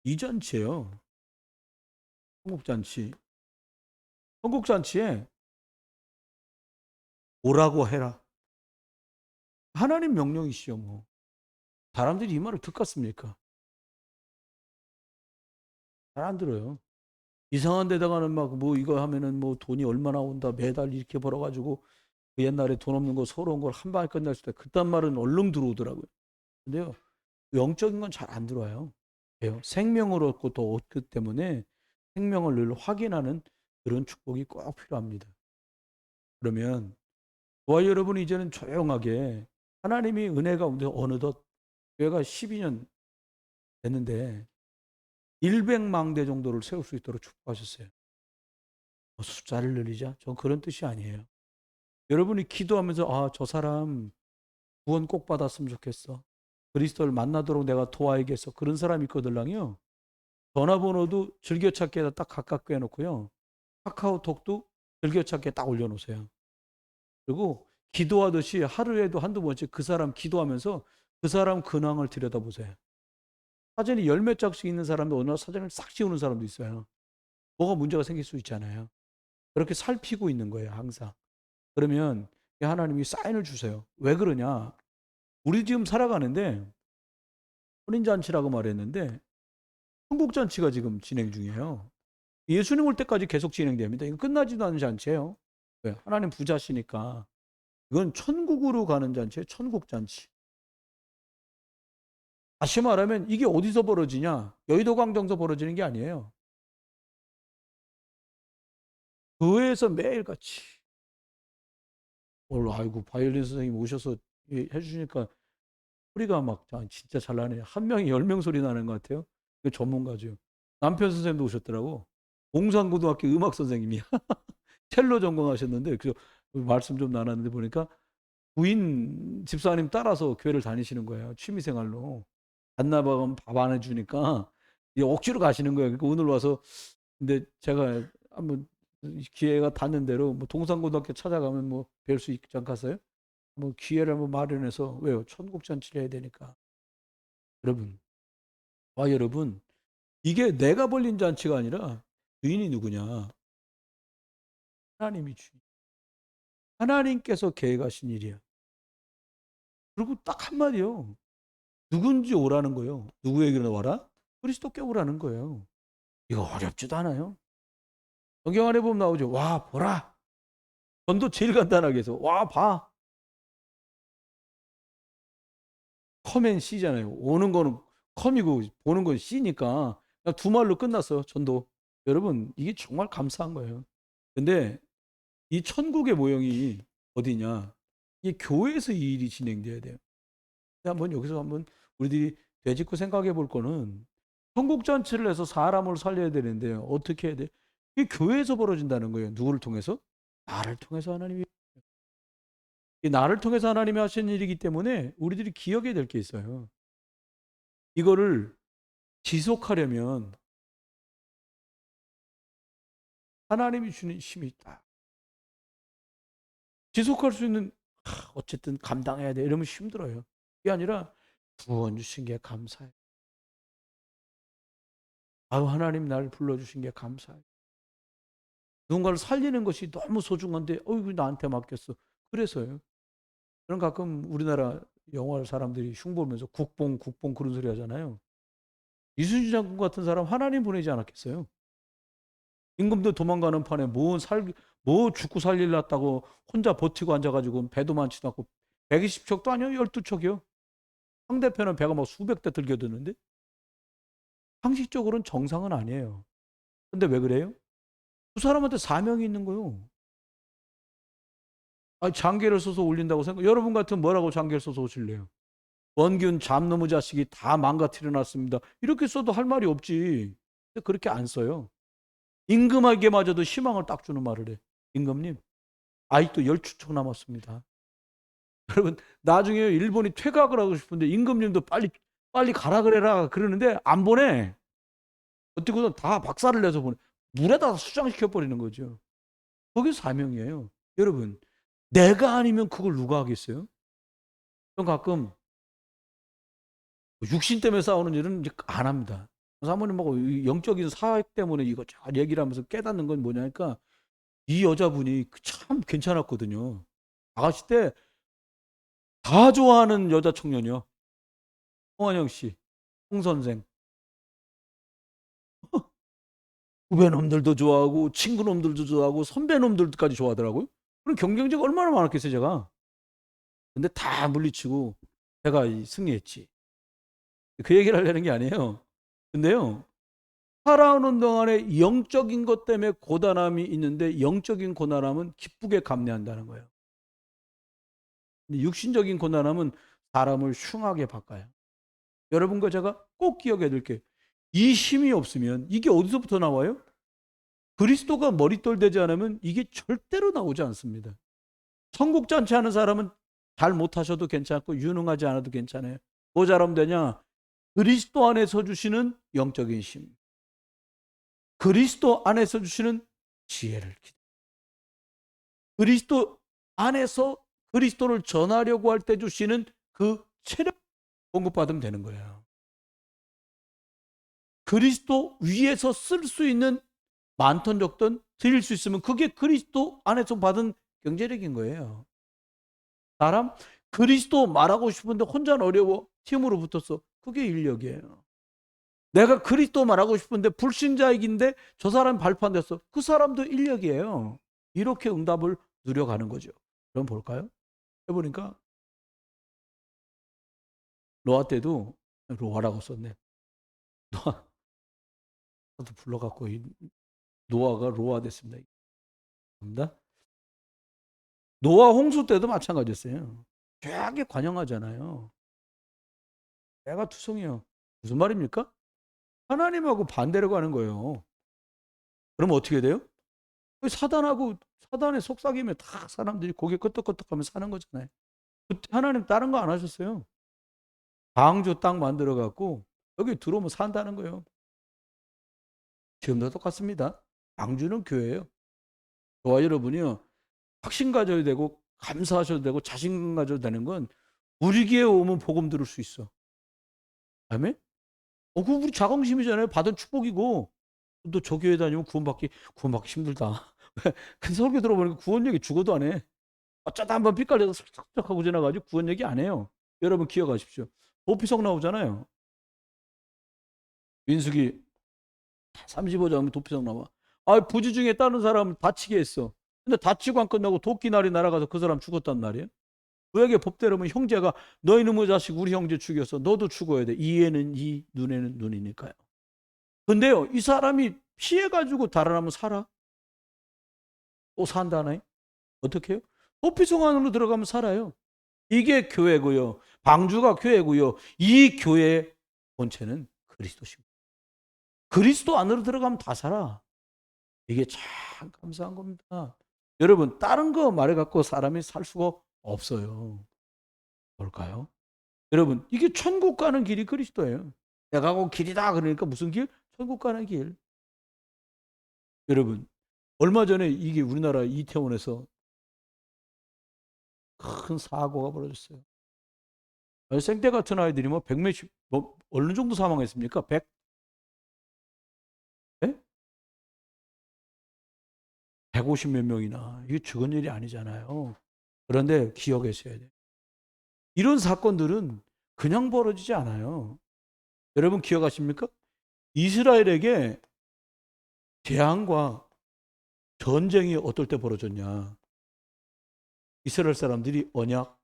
이 잔치예요. 천국잔치. 천국잔치에 오라고 해라. 하나님 명령이시죠, 뭐. 사람들이 이 말을 듣겠습니까? 잘 안 들어요. 이상한 데다가는 막 뭐 이거 하면은 뭐 돈이 얼마나 온다. 매달 이렇게 벌어가지고 그 옛날에 돈 없는 거 서러운 걸 한 방에 끝낼 수 있다. 그딴 말은 얼른 들어오더라고요. 근데요, 영적인 건 잘 안 들어와요. 왜요? 생명을 얻고 또 얻기 때문에 생명을 늘 확인하는 그런 축복이 꼭 필요합니다. 그러면 저와 여러분이 이제는 조용하게 하나님이 은혜 가운데 어느덧 교회가 12년 됐는데 100망대 정도를 세울 수 있도록 축복하셨어요. 뭐 숫자를 늘리자? 전 그런 뜻이 아니에요. 여러분이 기도하면서 저 사람 구원 꼭 받았으면 좋겠어. 그리스도를 만나도록 내가 도와야겠어. 그런 사람이 있거들랑요. 전화번호도 즐겨찾기에다 딱 가깝게 해놓고요. 카카오톡도 즐겨찾기에 딱 올려놓으세요. 그리고 기도하듯이 하루에도 한두 번씩 그 사람 기도하면서 그 사람 근황을 들여다보세요. 사진이 열 몇 장씩 있는 사람도 어느 날 사진을 싹 지우는 사람도 있어요. 뭐가 문제가 생길 수 있잖아요. 그렇게 살피고 있는 거예요, 항상. 그러면 하나님이 사인을 주세요. 왜 그러냐? 우리 지금 살아가는데 혼인잔치라고 말했는데 천국잔치가 지금 진행 중이에요. 예수님 올 때까지 계속 진행됩니다. 이건 끝나지도 않은 잔치예요. 왜? 하나님 부자시니까. 이건 천국으로 가는 잔치예요. 천국잔치. 다시 말하면 이게 어디서 벌어지냐? 여의도 광장에서 벌어지는 게 아니에요. 교회에서 매일같이. 오늘 아이고 바이올린 선생님 오셔서 해주시니까 소리가 막 진짜 잘 나네요. 한 명이 10명 소리 나는 것 같아요. 그 전문가죠. 남편 선생님도 오셨더라고. 공산고등학교 음악 선생님이야. 첼로 전공하셨는데 그래서 말씀 좀 나눴는데 보니까 부인 집사님 따라서 교회를 다니시는 거예요. 취미생활로. 안나박은 밥 안 해주니까 억지로 가시는 거예요. 그러니까 오늘 와서 근데 제가 한번 기회가 닿는 대로 뭐 동산고등학교 찾아가면 뭐 뵐 수 있지 않겠어요? 뭐 기회를 한번 마련해서 왜요? 천국잔치를 해야 되니까. 여러분, 여러분, 이게 내가 벌린 잔치가 아니라 주인이 누구냐? 하나님이 주인. 하나님께서 계획하신 일이야. 그리고 딱 한마디요. 누군지 오라는 거예요. 누구에게로 와라? 그리스도께 오라는 거예요. 이거 어렵지도 않아요. 성경 안에 보면 나오죠. 와, 보라. 전도 제일 간단하게 해서 와, 봐. 컴앤 C잖아요. 오는 거는 컴이고 보는 건 C니까 그냥 두 말로 끝났어요. 전도. 여러분, 이게 정말 감사한 거예요. 근데 이 천국의 모형이 어디냐? 이 교회에서 이 일이 진행돼야 돼요. 한번 여기서 한번 우리들이 되짚고 생각해 볼 거는 천국 잔치를 해서 사람을 살려야 되는데 어떻게 해야 돼? 이게 교회에서 벌어진다는 거예요. 누구를 통해서? 나를 통해서 하나님이 이 나를 통해서 하나님이 하신 일이기 때문에 우리들이 기억해야 될 게 있어요. 이거를 지속하려면 하나님이 주는 힘이 있다. 지속할 수 있는 어쨌든 감당해야 돼. 이러면 힘들어요. 이게 아니라 구원 주신 게 감사해. 아유 하나님 날 불러주신 게 감사해. 누군가를 살리는 것이 너무 소중한데 어이구 나한테 맡겼어. 그래서요. 저는 가끔 우리나라 영화 사람들이 흉보면서 국뽕 국뽕 그런 소리 하잖아요. 이순신 장군 같은 사람 하나님 보내지 않았겠어요? 임금도 도망가는 판에 뭐 죽고 살릴랐다고 혼자 버티고 앉아가지고 배도 많지도 않고 120척도 아니요 12척이요. 상대편은 배가 막 수백 대 들겨드는데 상식적으로는 정상은 아니에요. 근데 왜 그래요? 그 사람한테 사명이 있는 거요. 아니, 장계를 써서 올린다고 생각. 여러분 같으면 뭐라고 장계를 써서 오실래요? 원균 잡놈의 자식이 다 망가뜨려 놨습니다. 이렇게 써도 할 말이 없지. 근데 그렇게 안 써요. 임금에게마저도 희망을 딱 주는 말을 해. 임금님, 아직도 10추척 남았습니다. 여러분, 나중에 일본이 퇴각을 하고 싶은데 임금님도 빨리 가라 그래라 그러는데 안 보내. 어떻게든 다 박살을 내서 보내. 물에다 수장시켜 버리는 거죠. 그게 사명이에요. 여러분, 내가 아니면 그걸 누가 하겠어요? 전 가끔 육신 때문에 싸우는 일은 이제 안 합니다. 사모님하고 이 영적인 사역 때문에 이거 잘 얘기를 하면서 깨닫는 건 뭐냐니까 이 여자분이 참 괜찮았거든요. 아가씨 때 다 좋아하는 여자 청년이요. 홍한영 씨, 홍 선생. 후배 놈들도 좋아하고 친구 놈들도 좋아하고 선배 놈들까지 좋아하더라고요. 그럼 경쟁자가 얼마나 많았겠어요, 제가. 근데 다 물리치고 제가 승리했지. 그 얘기를 하려는 게 아니에요. 근데요, 살아오는 동안에 영적인 것 때문에 고단함이 있는데 영적인 고단함은 기쁘게 감내한다는 거예요. 근데 육신적인 고단함은 사람을 흉하게 바꿔요. 여러분과 제가 꼭 기억해야 될 게, 이 힘이 없으면 이게 어디서부터 나와요? 그리스도가 머릿돌 되지 않으면 이게 절대로 나오지 않습니다. 천국 잔치 하는 사람은 잘 못하셔도 괜찮고 유능하지 않아도 괜찮아요. 뭐 잘하면 되냐? 그리스도 안에서 주시는 영적인 힘, 그리스도 안에서 주시는 지혜를, 그리스도 안에서 그리스도를 전하려고 할 때 주시는 그 체력 공급받으면 되는 거예요. 그리스도 위에서 쓸 수 있는 많던 적던 드릴 수 있으면 그게 그리스도 안에서 받은 경제력인 거예요. 사람 그리스도 말하고 싶은데 혼자는 어려워. 팀으로 붙었어. 그게 인력이에요. 내가 그리스도 말하고 싶은데 불신자이긴데 저 사람 발표 안 됐어. 그 사람도 인력이에요. 이렇게 응답을 누려가는 거죠. 그럼 볼까요? 해보니까 노아 때도 로아라고 썼네. 노아도 불러갖고 노아가 로아 됐습니다. 노아 홍수 때도 마찬가지였어요. 되게 관영하잖아요. 애가 투성이요. 무슨 말입니까? 하나님하고 반대로 가는 거예요. 그럼 어떻게 돼요? 사단하고 사단의 속삭임에 다 사람들이 고개 끄덕끄덕하면서 사는 거잖아요. 그때 하나님 다른 거 안 하셨어요. 방주 땅 만들어 갖고 여기 들어오면 산다는 거예요. 지금도 똑같습니다. 방주는 교회예요. 저와 여러분이요, 확신 가져야 되고 감사하셔도 되고 자신감 가져도 되는 건 우리 교회 오면 복음 들을 수 있어. 아멘? 그거 우리 자긍심이잖아요. 받은 축복이고. 너 저 교회 다니면 구원받기 힘들다. 큰 설교 들어보니까 구원 얘기 죽어도 안 해. 어쩌다 한번 삐깔려서 슬쩍 하고 지나가지고 구원 얘기 안 해요. 여러분 기억하십시오. 도피성 나오잖아요. 민수기 35장 도피성 나와. 부지 중에 다른 사람을 다치게 했어. 근데 다치고 안 끝나고 도끼날이 날아가서 그 사람 죽었단 말이에요. 구약의 법대로면 형제가 너희 놈의 자식 우리 형제 죽였어. 너도 죽어야 돼. 이에는 이, 눈에는 눈이니까요. 근데요, 이 사람이 피해가지고 달아나면 살아? 또 산다네? 어떻게 해요? 도피성 안으로 들어가면 살아요. 이게 교회고요. 방주가 교회고요. 이 교회의 본체는 그리스도십니다. 그리스도 안으로 들어가면 다 살아. 이게 참 감사한 겁니다. 여러분, 다른 거 말해갖고 사람이 살 수가 없어요. 뭘까요? 여러분, 이게 천국 가는 길이 그리스도예요. 내가 그 길이다 그러니까 무슨 길? 천국 가는 길. 여러분, 얼마 전에 이게 우리나라 이태원에서 큰 사고가 벌어졌어요. 생때 같은 아이들이 뭐 100몇십, 어느 정도 사망했습니까? 100? 네? 150 몇 명이나. 이게 적은 일이 아니잖아요. 그런데 기억하셔야 돼요. 이런 사건들은 그냥 벌어지지 않아요. 여러분 기억하십니까? 이스라엘에게 재앙과 전쟁이 어떨 때 벌어졌냐? 이스라엘 사람들이 언약,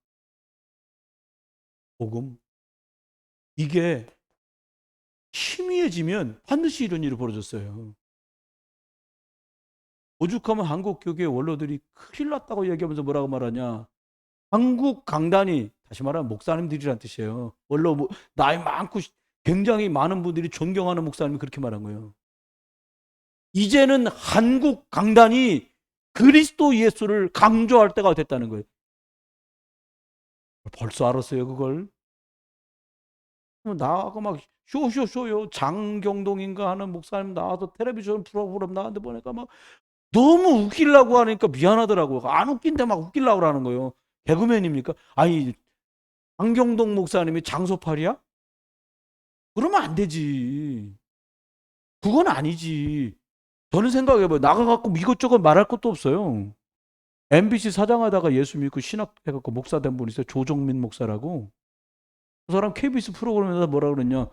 복음, 이게 희미해지면 반드시 이런 일이 벌어졌어요. 오죽하면 한국 교계 원로들이 큰일 났다고 얘기하면서 뭐라고 말하냐? 한국 강단이, 다시 말하면 목사님들이란 뜻이에요. 원로 나이 많고 굉장히 많은 분들이 존경하는 목사님이 그렇게 말한 거예요. 이제는 한국 강단이 그리스도 예수를 강조할 때가 됐다는 거예요. 벌써 알았어요, 그걸? 나하고 막 쇼쇼쇼요. 장경동인가 하는 목사님 나와서 텔레비전 프로그램 나왔는데 보니까 막 너무 웃기려고 하니까 미안하더라고요. 안 웃긴데 막 웃기려고 하는 거예요. 개그맨입니까? 아니, 장경동 목사님이 장소팔이야? 그러면 안 되지. 그건 아니지. 저는 생각해봐요. 나가갖고 이것저것 말할 것도 없어요. MBC 사장하다가 예수 믿고 신학해갖고 목사 된 분 있어요. 조정민 목사라고. 그 사람 KBS 프로그램에서 뭐라 그랬냐.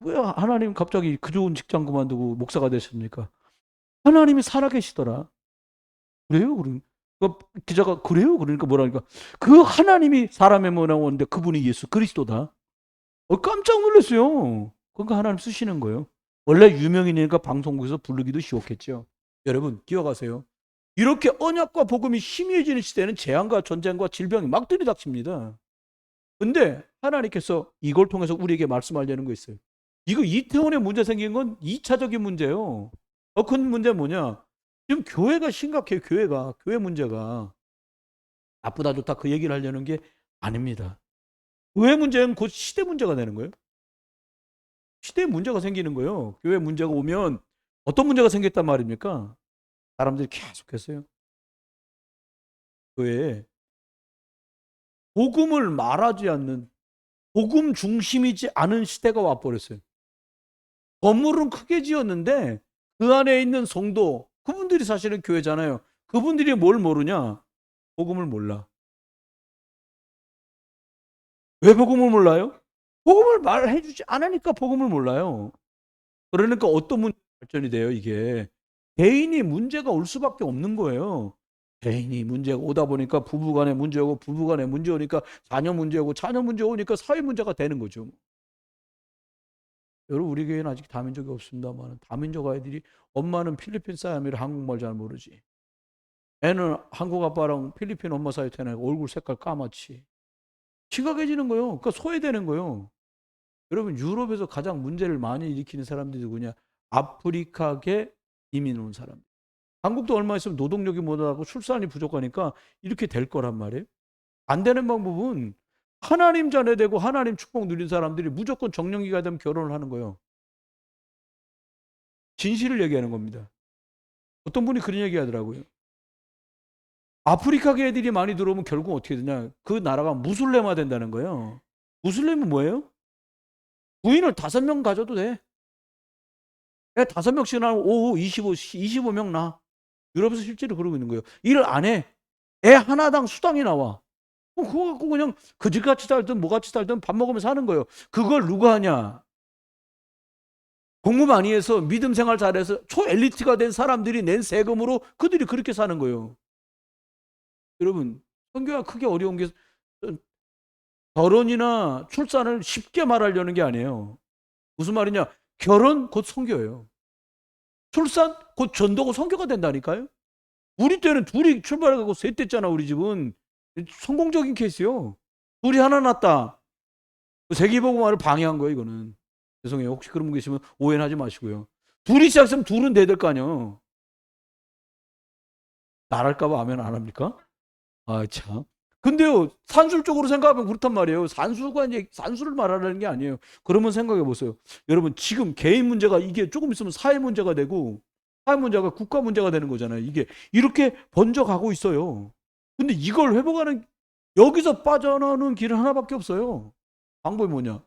왜 하나님 갑자기 그 좋은 직장 그만두고 목사가 되셨습니까? 하나님이 살아계시더라. 그래요? 그 기자가 그래요? 그러니까 뭐라니까. 그 하나님이 사람의 몸에 나오는데 그분이 예수 그리스도다. 깜짝 놀랐어요. 그러니까 하나님 쓰시는 거예요. 원래 유명인이니까 방송국에서 부르기도 쉬웠겠죠. 여러분 기억하세요. 이렇게 언약과 복음이 희미해지는 시대는 재앙과 전쟁과 질병이 막 들이닥칩니다. 근데 하나님께서 이걸 통해서 우리에게 말씀하려는 거 있어요. 이거 이태원에 문제 생긴 건 2차적인 문제예요. 큰 문제 뭐냐? 지금 교회가 심각해요. 교회 문제가 나쁘다 좋다 그 얘기를 하려는 게 아닙니다. 교회 문제는 곧 시대 문제가 되는 거예요. 시대에 문제가 생기는 거예요. 교회 문제가 오면 어떤 문제가 생겼단 말입니까? 사람들이 계속했어요. 교회에 복음을 말하지 않는 복음 중심이지 않은 시대가 와버렸어요. 건물은 크게 지었는데 그 안에 있는 성도 그분들이 사실은 교회잖아요. 그분들이 뭘 모르냐? 복음을 몰라. 왜 복음을 몰라요? 복음을 말해주지 않으니까 복음을 몰라요. 그러니까 어떤 문제 발전이 돼요, 이게. 개인이 문제가 올 수밖에 없는 거예요. 개인이 문제가 오다 보니까 부부간에 문제 오고 부부간에 문제 오니까 자녀 문제 오고 자녀 문제 오니까 사회 문제가 되는 거죠. 여러분 우리 교회는 아직 다민족이 없습니다만 다민족 아이들이 엄마는 필리핀 사람이라 한국말 잘 모르지. 애는 한국 아빠랑 필리핀 엄마 사이 태어나고 얼굴 색깔 까맣지. 심각해지는 거예요. 그러니까 소외되는 거예요. 여러분 유럽에서 가장 문제를 많이 일으키는 사람들이 누구냐? 아프리카계 이민 온 사람. 한국도 얼마 있으면 노동력이 모자라고 출산이 부족하니까 이렇게 될 거란 말이에요. 안 되는 방법은 하나님 자녀 되고 하나님 축복 누린 사람들이 무조건 정년기가 되면 결혼을 하는 거예요. 진실을 얘기하는 겁니다. 어떤 분이 그런 얘기 하더라고요. 아프리카계 애들이 많이 들어오면 결국 어떻게 되냐? 그 나라가 무슬림화 된다는 거예요. 무슬림은 뭐예요? 부인을 5명 가져도 돼. 애 5명씩 나면 오후 25명 나. 유럽에서 실제로 그러고 있는 거예요. 일을 안 해. 애 하나당 수당이 나와. 그거 갖고 그냥 그지같이 살든 뭐같이 살든 밥 먹으면 사는 거예요. 그걸 누가 하냐? 공부 많이 해서 믿음 생활 잘해서 초엘리트가 된 사람들이 낸 세금으로 그들이 그렇게 사는 거예요. 여러분 선교가 크게 어려운 게 결혼이나 출산을 쉽게 말하려는 게 아니에요. 무슨 말이냐? 결혼 곧 선교예요. 출산 곧 전도고 선교가 된다니까요. 우리 때는 둘이 출발해가고 셋 됐잖아. 우리 집은 성공적인 케이스요. 둘이 하나 낳았다. 세계복음화를 방해한 거예요. 이거는. 죄송해요. 혹시 그런 분 계시면 오해는 하지 마시고요. 둘이 시작했으면 둘은 돼야 될 거 아니에요. 나랄까봐 아멘 안 합니까? 아, 참. 근데요, 산술적으로 생각하면 그렇단 말이에요. 산수가 이제 산수를 말하는 게 아니에요. 그러면 생각해 보세요. 여러분, 지금 개인 문제가 이게 조금 있으면 사회 문제가 되고, 사회 문제가 국가 문제가 되는 거잖아요. 이게 이렇게 번져가고 있어요. 근데 이걸 회복하는, 여기서 빠져나오는 길은 하나밖에 없어요. 방법이 뭐냐?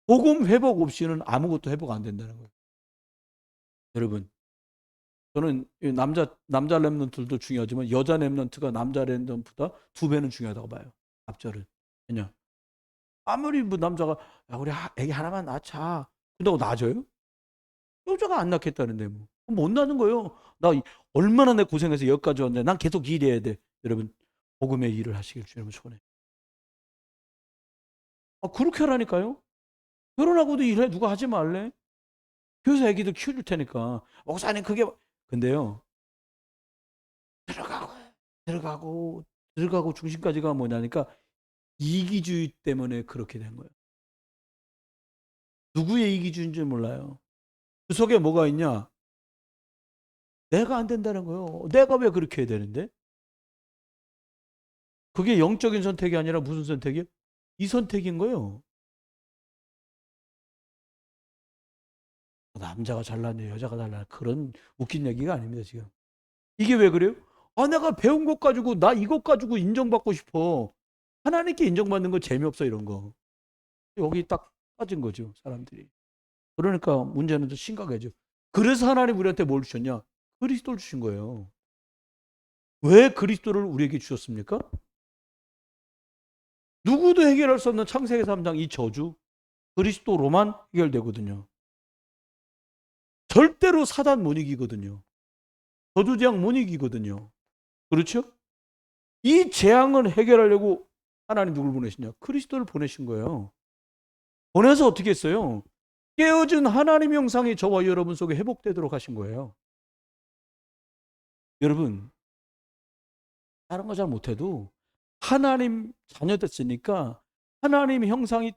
복음 회복 없이는 아무것도 회복 안 된다는 거예요. 여러분, 저는 남자 랩런트들도 중요하지만 여자 랩런트가 남자 랩런트보다 2배는 중요하다고 봐요. 앞절은. 왜냐? 아무리 뭐 남자가 야, 우리 애기 하나만 낳자. 근다고 낳아줘요? 여자가 안 낳겠다는데 뭐. 못 낳는 거예요. 나 얼마나 내 고생해서 여기까지 왔는데 난 계속 일해야 돼. 여러분 복음의 일을 하시길 주님은 소원해. 그렇게 하라니까요. 결혼하고도 일해. 누가 하지 말래? 교회에서 애기들 키워줄 테니까. 목사님 그게 근데요. 들어가고 들어가고 들어가고 중심까지가 뭐냐니까 이기주의 때문에 그렇게 된 거예요. 누구의 이기주의인지 몰라요. 그 속에 뭐가 있냐? 내가 안 된다는 거예요. 내가 왜 그렇게 해야 되는데? 그게 영적인 선택이 아니라 무슨 선택이에요? 이 선택인 거예요. 남자가 잘났냐 여자가 잘났냐 그런 웃긴 얘기가 아닙니다. 지금 이게 왜 그래요? 내가 배운 것 가지고 나 이것 가지고 인정받고 싶어. 하나님께 인정받는 거 재미없어 이런 거. 여기 딱 빠진 거죠 사람들이. 그러니까 문제는 더 심각해져. 그래서 하나님 우리한테 뭘 주셨냐? 그리스도를 주신 거예요. 왜 그리스도를 우리에게 주셨습니까? 누구도 해결할 수 없는 창세기 3장 이 저주, 그리스도로만 해결되거든요. 절대로 사단 못 이기거든요. 저주재앙 못 이기거든요. 그렇죠? 이 재앙을 해결하려고 하나님 누굴 보내시냐? 그리스도를 보내신 거예요. 보내서 어떻게 했어요? 깨어진 하나님의 형상이 저와 여러분 속에 회복되도록 하신 거예요. 여러분, 다른 거 잘 못해도 하나님 자녀 됐으니까 하나님의 형상이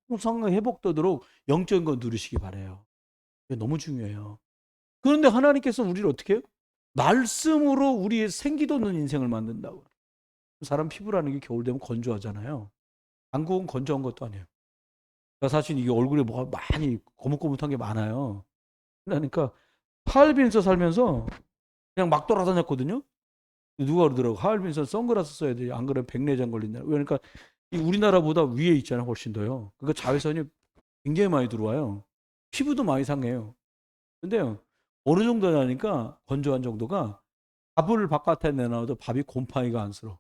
통상 회복되도록 영적인 거 누리시기 바라요. 이게 너무 중요해요. 그런데 하나님께서 우리를 어떻게 해요? 말씀으로 우리의 생기 돋는 인생을 만든다고. 사람 피부라는 게 겨울 되면 건조하잖아요. 한국은 건조한 것도 아니에요. 그러니까 사실 이게 얼굴에 뭐가 많이 거뭇거뭇한 게 많아요. 그러니까 하얼빈에서 살면서 그냥 막 돌아다녔거든요. 누가 그러더라고. 하얼빈에서 선글라스 써야 돼. 안 그러면 백내장 걸린다. 그러니까 우리나라보다 위에 있잖아요. 훨씬 더요. 그러니까 자외선이 굉장히 많이 들어와요. 피부도 많이 상해요. 근데요, 어느 정도 나니까 건조한 정도가 밥을 바깥에 내놔도 밥이 곰팡이가 안쓰러.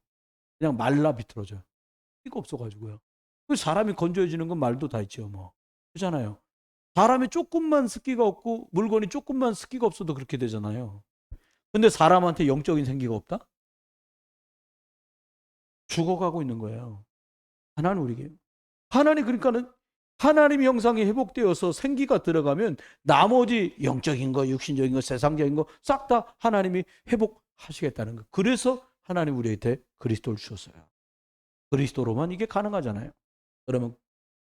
그냥 말라 비틀어져요. 피가 없어가지고요. 그 사람이 건조해지는 건 말도 다 있죠, 뭐. 그렇잖아요. 사람이 조금만 습기가 없고 물건이 조금만 습기가 없어도 그렇게 되잖아요. 근데 사람한테 영적인 생기가 없다? 죽어가고 있는 거예요. 하나는 우리에게. 하나님 그러니까는 하나님 형상이 회복되어서 생기가 들어가면 나머지 영적인 거, 육신적인 거, 세상적인 거 싹 다 하나님이 회복하시겠다는 거. 그래서 하나님 우리한테 그리스도를 주셨어요. 그리스도로만 이게 가능하잖아요. 그러면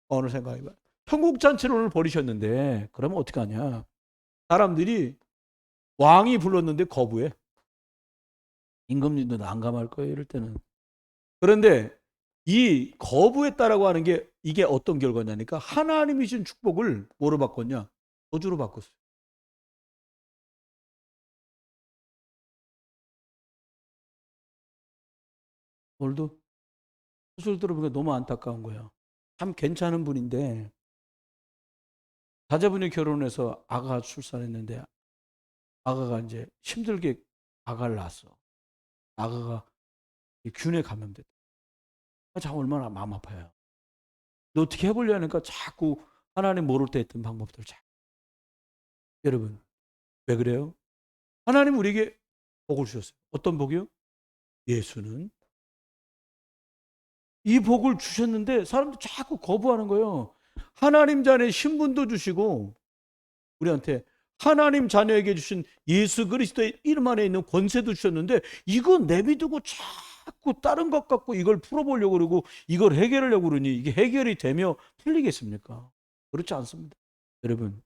어느 생각해봐요. 천국 잔치를 오늘 벌이셨는데 그러면 어떻게 하냐? 사람들이 왕이 불렀는데 거부해. 임금님도 난감할 거예요, 이럴 때는. 그런데 이 거부했다라고 하는 게 이게 어떤 결과냐니까 하나님이 준 축복을 뭐로 바꿨냐? 저주로 바꿨어요. 오늘도 소설 들어보니까 너무 안타까운 거예요. 참 괜찮은 분인데 자제분이 결혼해서 아가 출산했는데 아가가 이제 힘들게 아가를 낳았어. 아가가 균에 감염됐다. 참 얼마나 마음 아파요. 너 어떻게 해보려니까 자꾸 하나님 모를 때 했던 방법들 자. 여러분 왜 그래요? 하나님 우리에게 복을 주셨어요. 어떤 복이요? 예수는 이 복을 주셨는데 사람들 자꾸 거부하는 거예요. 하나님 자녀의 신분도 주시고 우리한테 하나님 자녀에게 주신 예수 그리스도의 이름 안에 있는 권세도 주셨는데 이거 내비두고 자꾸 다른 것 갖고 이걸 풀어보려고 그러고 이걸 해결하려고 그러니 이게 해결이 되며 풀리겠습니까? 그렇지 않습니다. 여러분,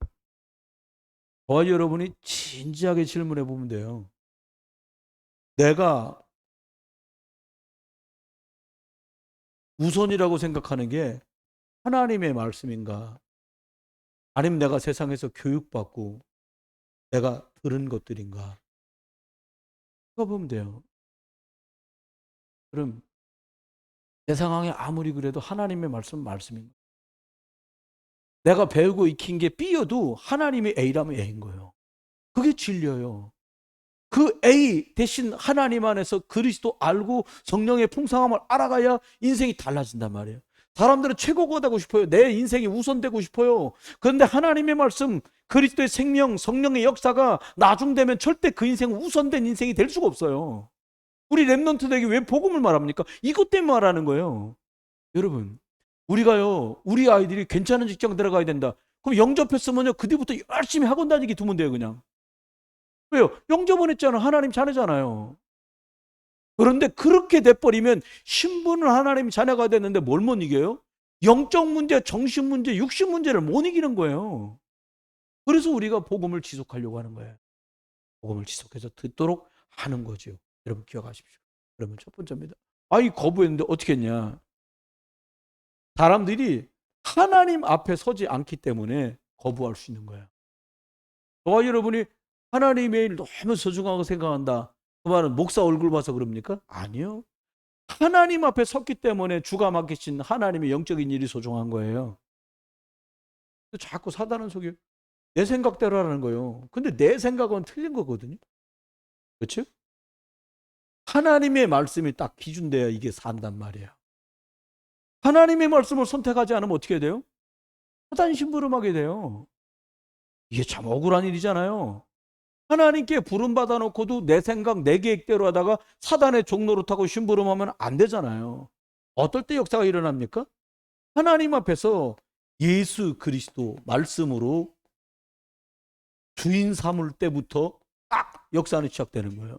저와 여러분이 진지하게 질문해 보면 돼요. 내가 우선이라고 생각하는 게 하나님의 말씀인가? 아니면 내가 세상에서 교육받고 내가 들은 것들인가? 그거 보면 돼요. 그럼 내 상황이 아무리 그래도 하나님의 말씀입니다. 내가 배우고 익힌 게 B여도 하나님의 A라면 A인 거예요. 그게 진리예요. 그 A 대신 하나님 안에서 그리스도 알고 성령의 풍성함을 알아가야 인생이 달라진단 말이에요. 사람들은 최고가 되고 싶어요. 내 인생이 우선되고 싶어요. 그런데 하나님의 말씀, 그리스도의 생명, 성령의 역사가 나중되면 절대 그 인생은 우선된 인생이 될 수가 없어요. 우리 랩런트들에게 왜 복음을 말합니까? 이것 때문에 말하는 거예요. 여러분, 우리가요, 우리 아이들이 괜찮은 직장 들어가야 된다. 그럼 영접했으면요, 그 뒤부터 열심히 학원 다니기 두면 돼요, 그냥. 왜요? 영접은 했잖아. 하나님 자녀잖아요. 그런데 그렇게 돼버리면 신분은 하나님 자녀가 됐는데 뭘 못 이겨요? 영적 문제, 정신 문제, 육신 문제를 못 이기는 거예요. 그래서 우리가 복음을 지속하려고 하는 거예요. 복음을 지속해서 듣도록 하는 거죠. 여러분 기억하십시오. 그러면 첫 번째입니다. 아이 거부했는데 어떻게 했냐? 사람들이 하나님 앞에 서지 않기 때문에 거부할 수 있는 거예요. 저와 여러분이 하나님의 일 너무 소중하고 생각한다. 그 말은 목사 얼굴 봐서 그럽니까? 아니요. 하나님 앞에 섰기 때문에 주가 맡기신 하나님의 영적인 일이 소중한 거예요. 자꾸 사단은 속여요. 내 생각대로 하라는 거예요. 근데 내 생각은 틀린 거거든요. 그렇죠? 하나님의 말씀이 딱 기준돼야 이게 산단 말이야. 하나님의 말씀을 선택하지 않으면 어떻게 돼요? 사단 심부름하게 돼요. 이게 참 억울한 일이잖아요. 하나님께 부름받아 놓고도 내 생각, 내 계획대로 하다가 사단의 종로를 타고 심부름하면 안 되잖아요. 어떨 때 역사가 일어납니까? 하나님 앞에서 예수 그리스도 말씀으로 주인 삼을 때부터 딱 역사는 시작되는 거예요.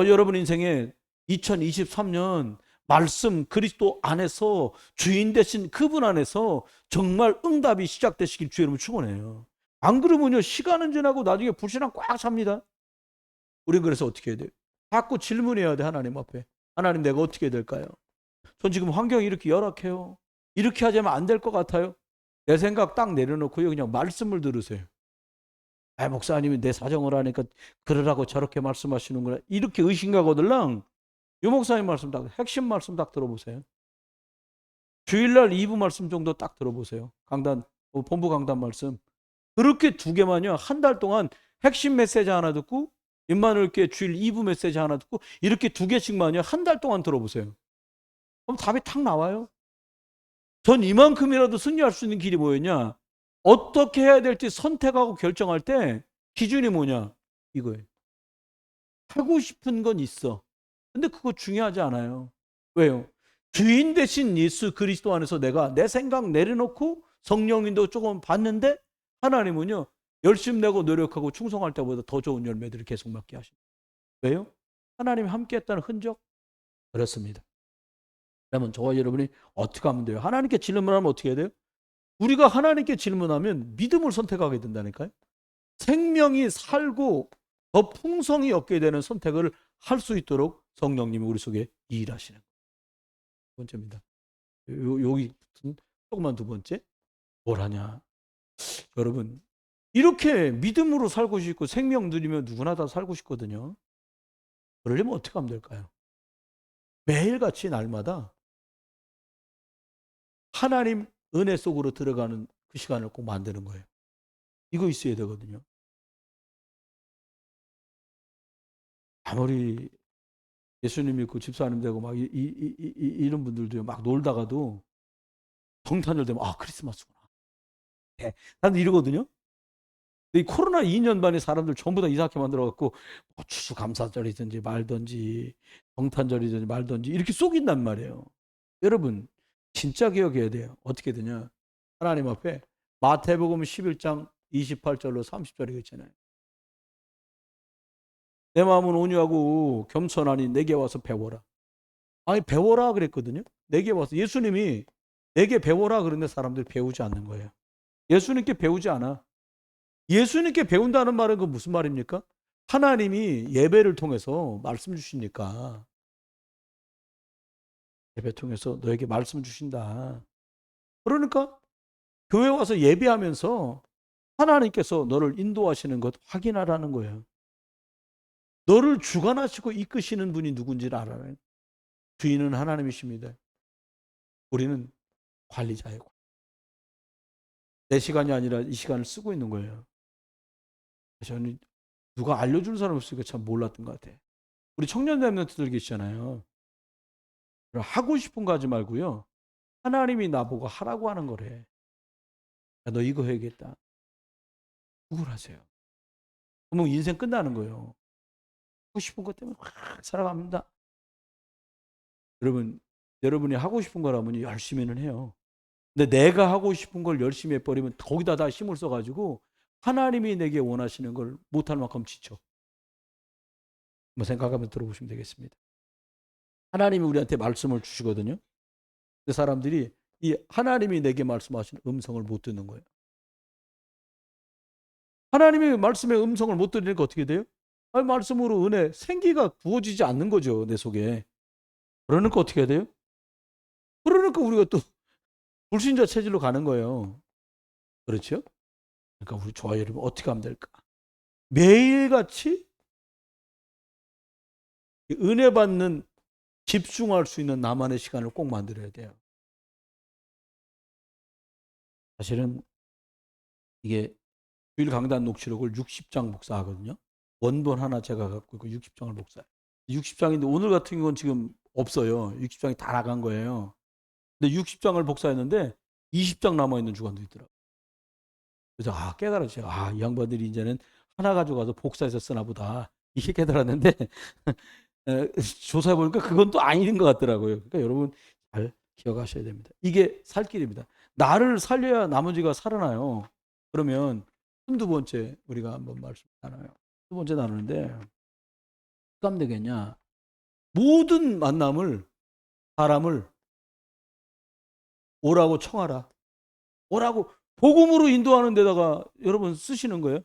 여러분 인생에 2023년 말씀 그리스도 안에서 주인 되신 그분 안에서 정말 응답이 시작되시길 주의 이름으로 축원해요. 안 그러면요 시간은 지나고 나중에 불신앙 꽉 찹니다. 우린 그래서 어떻게 해야 돼요? 자꾸 질문해야 돼. 하나님 앞에. 하나님 내가 어떻게 해야 될까요? 전 지금 환경이 이렇게 열악해요. 이렇게 하자면 안 될 것 같아요. 내 생각 딱 내려놓고요 그냥 말씀을 들으세요. 아, 목사님이 내 사정을 하니까 그러라고 저렇게 말씀하시는구나. 이렇게 의심가거들랑 유 목사님 말씀 딱 핵심 말씀 딱 들어보세요. 주일날 2부 말씀 정도 딱 들어보세요. 강단 본부 강단 말씀. 그렇게 두 개만요. 한 달 동안 핵심 메시지 하나 듣고 임마누엘 교회 주일 2부 메시지 하나 듣고 이렇게 두 개씩만요. 한 달 동안 들어보세요. 그럼 답이 탁 나와요. 전 이만큼이라도 승리할 수 있는 길이 뭐였냐? 어떻게 해야 될지 선택하고 결정할 때 기준이 뭐냐? 이거예요. 하고 싶은 건 있어. 근데 그거 중요하지 않아요. 왜요? 주인 대신 예수 그리스도 안에서 내가 내 생각 내려놓고 성령인도 조금 봤는데 하나님은요 열심 내고 노력하고 충성할 때보다 더 좋은 열매들을 계속 맺게 하십니다. 왜요? 하나님이 함께했다는 흔적? 그렇습니다. 그러면 저와 여러분이 어떻게 하면 돼요? 하나님께 질문하면 어떻게 해야 돼요? 우리가 하나님께 질문하면 믿음을 선택하게 된다니까요. 생명이 살고 더 풍성히 얻게 되는 선택을 할 수 있도록 성령님이 우리 속에 일하시는 두 번째입니다. 여기 조금만 두 번째. 뭘 하냐? 여러분 이렇게 믿음으로 살고 싶고 생명 누리면 누구나 다 살고 싶거든요. 그러려면 어떻게 하면 될까요? 매일같이 날마다 하나님 은혜 속으로 들어가는 그 시간을 꼭 만드는 거예요. 이거 있어야 되거든요. 아무리 예수님 믿고 집사님 되고 막 이런 분들도 막 놀다가도 성탄절 되면 아 크리스마스구나. 네. 나는 이러거든요. 이 코로나 2년 반에 사람들 전부 다 이상하게 만들어갖고 뭐 추수감사절이든지 말든지 성탄절이든지 말든지 이렇게 속인단 말이에요. 여러분 진짜 기억해야 돼요. 어떻게 되냐. 하나님 앞에 마태복음 11장 28절로 30절에 있잖아요. 내 마음은 온유하고 겸손하니 내게 와서 배워라. 아니 배워라 그랬거든요. 내게 와서 예수님이 내게 배워라 그런데 사람들이 배우지 않는 거예요. 예수님께 배우지 않아. 예수님께 배운다는 말은 그 무슨 말입니까? 하나님이 예배를 통해서 말씀 주시니까 예배 통해서 너에게 말씀 주신다. 그러니까 교회 와서 예배하면서 하나님께서 너를 인도하시는 것 확인하라는 거예요. 너를 주관하시고 이끄시는 분이 누군지를 알아요. 주인은 하나님이십니다. 우리는 관리자예요. 내 시간이 아니라 이 시간을 쓰고 있는 거예요. 저는 누가 알려줄 사람 없으니까 참 몰랐던 것 같아요. 우리 청년 랩런트들 계시잖아요. 하고 싶은 거 하지 말고요. 하나님이 나보고 하라고 하는 거래. 야, 너 이거 해야겠다. 그걸 하세요. 그러면 인생 끝나는 거예요. 하고 싶은 것 때문에 확 살아갑니다. 여러분이 하고 싶은 거라면 열심히는 해요. 근데 내가 하고 싶은 걸 열심히 해버리면 거기다 다 힘을 써가지고 하나님이 내게 원하시는 걸 못할 만큼 지쳐. 한번 생각하면 들어보시면 되겠습니다. 하나님이 우리한테 말씀을 주시거든요. 근데 사람들이 이 하나님이 내게 말씀하시는 음성을 못 듣는 거예요. 하나님의 말씀의 음성을 못 들으니까 어떻게 돼요? 말씀으로 은혜, 생기가 부어지지 않는 거죠, 내 속에. 그러니까 어떻게 해야 돼요? 그러니까 우리가 또 불신자 체질로 가는 거예요. 그렇죠? 그러니까 우리 저와 여러분 어떻게 하면 될까? 매일같이 은혜 받는 집중할 수 있는 나만의 시간을 꼭 만들어야 돼요. 사실은 이게 주일 강단 녹취록을 60장 복사하거든요. 원본 하나 제가 갖고 있고 60장을 복사해요. 60장인데 오늘 같은 건 지금 없어요. 60장이 다 나간 거예요. 근데 60장을 복사했는데 20장 남아있는 주간도 있더라고요. 그래서 깨달았어요. 이 양반들이 이제는 하나 가져가서 복사해서 쓰나 보다. 이게 깨달았는데 조사해보니까 그건 또 아닌 것 같더라고요. 그러니까 여러분 잘 기억하셔야 됩니다. 이게 살 길입니다. 나를 살려야 나머지가 살아나요. 그러면 한두 번째 우리가 한번 말씀 나눠요. 두 번째 나누는데 어떻게 되겠냐. 모든 만남을 사람을 오라고 청하라. 오라고 복음으로 인도하는 데다가 여러분 쓰시는 거예요.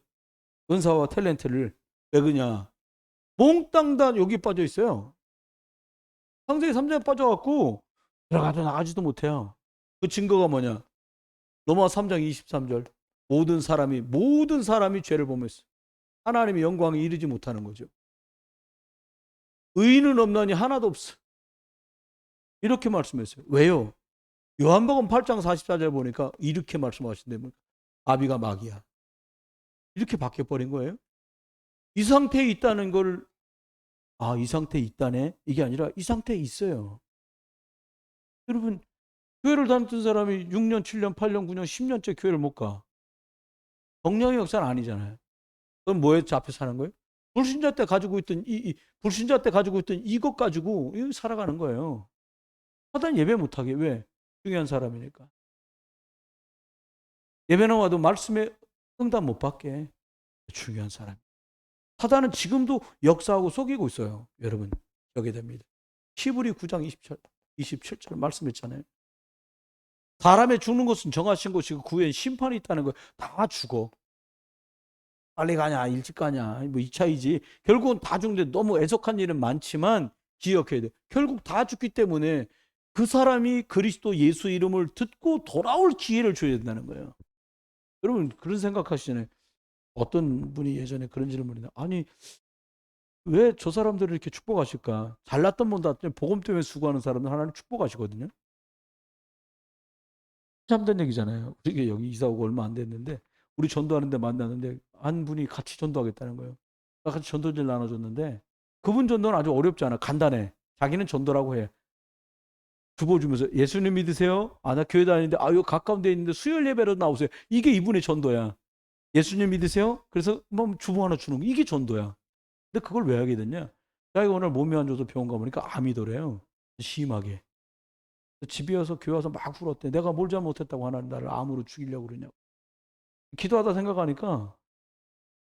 은사와 탤런트를. 왜 그러냐. 몽땅 다 여기 빠져 있어요. 상세히 3장에 빠져갖고 들어가도 나가지도 못해요. 그 증거가 뭐냐. 로마 3장 23절. 모든 사람이 죄를 범했어. 하나님의 영광에 이르지 못하는 거죠. 의인은 없나니 하나도 없어. 이렇게 말씀했어요. 왜요? 요한복음 8장 44절 보니까 이렇게 말씀하신다면 아비가 마귀야. 이렇게 바뀌어버린 거예요. 이 상태에 있다는 걸 이 상태에 있다네? 이게 아니라 이 상태에 있어요. 여러분 교회를 다녔던 사람이 6년, 7년, 8년, 9년, 10년째 교회를 못 가. 성령의 역사는 아니잖아요. 그럼 뭐에 잡혀 사는 거예요? 불신자 때 가지고 있던 이것 가지고 살아가는 거예요. 사단 예배 못하게. 왜? 중요한 사람이니까. 예배는 와도 말씀에 응답 못 받게. 중요한 사람. 사단은 지금도 역사하고 속이고 있어요. 여러분 기억해야 됩니다. 히브리 9장 27절 말씀했잖아요. 사람의 죽는 것은 정하신 것이고 그 후에 심판이 있다는 거예요. 다 죽어. 빨리 가냐 일찍 가냐 뭐 이 차이지. 결국은 다 죽는데 너무 애석한 일은 많지만 기억해야 돼. 결국 다 죽기 때문에 그 사람이 그리스도 예수 이름을 듣고 돌아올 기회를 줘야 된다는 거예요. 여러분 그런 생각하시잖아요. 어떤 분이 예전에 그런 질문을 아니 왜 저 사람들을 이렇게 축복하실까? 잘났던 분도 복음 때문에 수고하는 사람들 하나님 축복하시거든요. 참된 얘기잖아요. 우리 여기 이사 오고 얼마 안 됐는데 우리 전도하는데 만났는데 한 분이 같이 전도하겠다는 거예요. 같이 전도지를 나눠줬는데 그분 전도는 아주 어렵지 않아. 간단해. 자기는 전도라고 해. 주보 주면서 예수님 믿으세요? 나 교회 다니는데 여기 가까운 데 있는데 수요일 예배로 나오세요. 이게 이분의 전도야. 예수님 믿으세요? 그래서 뭐 주보 하나 주는 거. 이게 전도야. 근데 그걸 왜 하게 됐냐? 자기가 오늘 몸이 안 좋아서 병원 가보니까 암이더래요. 심하게. 집에 와서 교회 와서 막 울었대. 내가 뭘 잘못했다고 하나님 나를 암으로 죽이려고 그러냐고. 기도하다 생각하니까